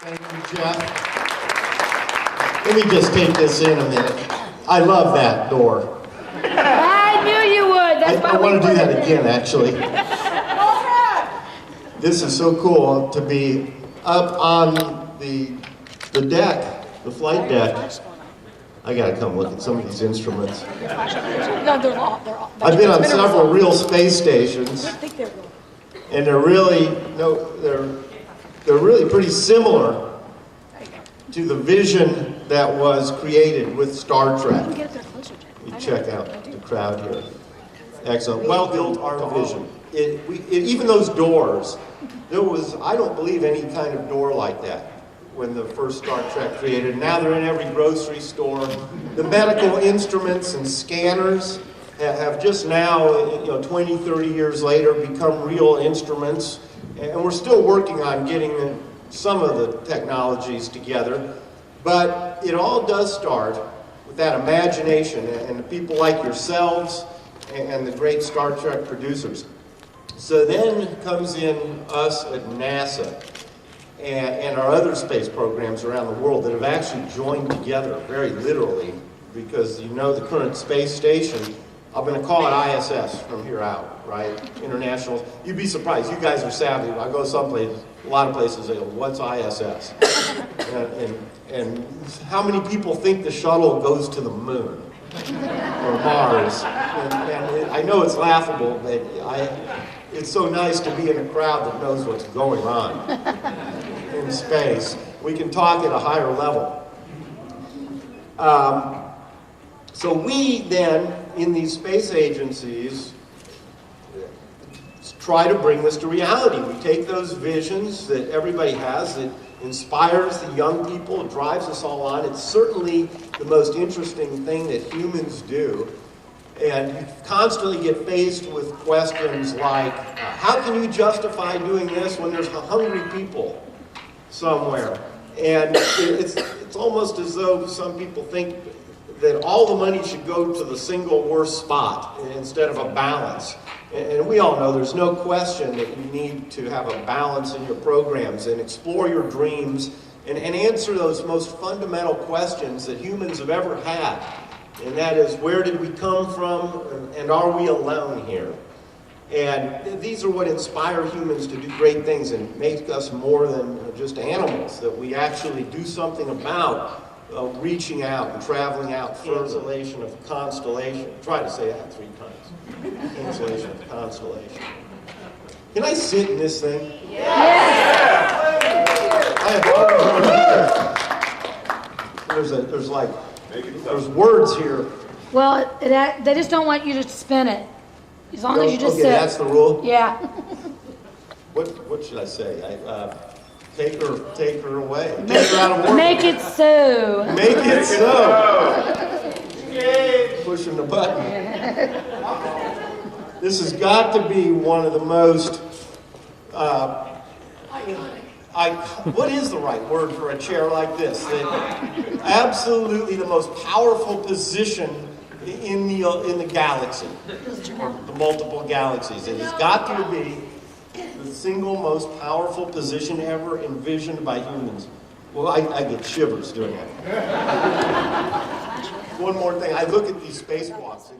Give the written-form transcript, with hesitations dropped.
Thank you, Jeff. Let me just take this in a minute. I love that door. I knew you would. That's why I want to do put that it again, actually. This is so cool to be up on the deck, the flight deck. I gotta come look at some of these instruments. No, they're all. I've been on several real space stations, I think they're real. and they're really pretty similar to the vision that was created with Star Trek. Get up there closer, Jack. You check out the crowd here. Excellent. Well built our vision. Even those doors, there was, I don't believe, any kind of door like that when the first Star Trek created. Now they're in every grocery store. The medical instruments and scanners have just now, 20, 30 years later, become real instruments. And we're still working on getting some of the technologies together. But it all does start with that imagination and the people like yourselves and the great Star Trek producers. So then comes in us at NASA and our other space programs around the world that have actually joined together, very literally, because the current space station, I'm going to call it ISS from here out, right? International. You'd be surprised. You guys are savvy. I go someplace, a lot of places, they go, what's ISS? and how many people think the shuttle goes to the moon or Mars? And I know it's laughable, but it's so nice to be in a crowd that knows what's going on in space. We can talk at a higher level. So we then, in these space agencies, try to bring this to reality. We take those visions that everybody has that inspires the young people, it drives us all on. It's certainly the most interesting thing that humans do. And you constantly get faced with questions like, how can you justify doing this when there's hungry people somewhere? And it's almost as though some people think that all the money should go to the single worst spot instead of a balance. And we all know there's no question that you need to have a balance in your programs and explore your dreams and answer those most fundamental questions that humans have ever had. And that is, where did we come from, and are we alone here? And these are what inspire humans to do great things and make us more than just animals, that we actually do something about reaching out and traveling out. Cancellation of constellation. Try to say that 3 times. Cancellation of constellation. Can I sit in this thing? Yes! There's words here. Well, they just don't want you to spin it. As long as you just sit. That's the rule? Yeah. What should I say? Take her away. Take her out of work. Make it so. Make it so. Pushing the button. This has got to be one of the most what is the right word for a chair like this? Absolutely the most powerful position in the galaxy, or the multiple galaxies. It has got to be the single most powerful position ever envisioned by humans. Well, I get shivers doing it. One more thing. I look at these spacewalks.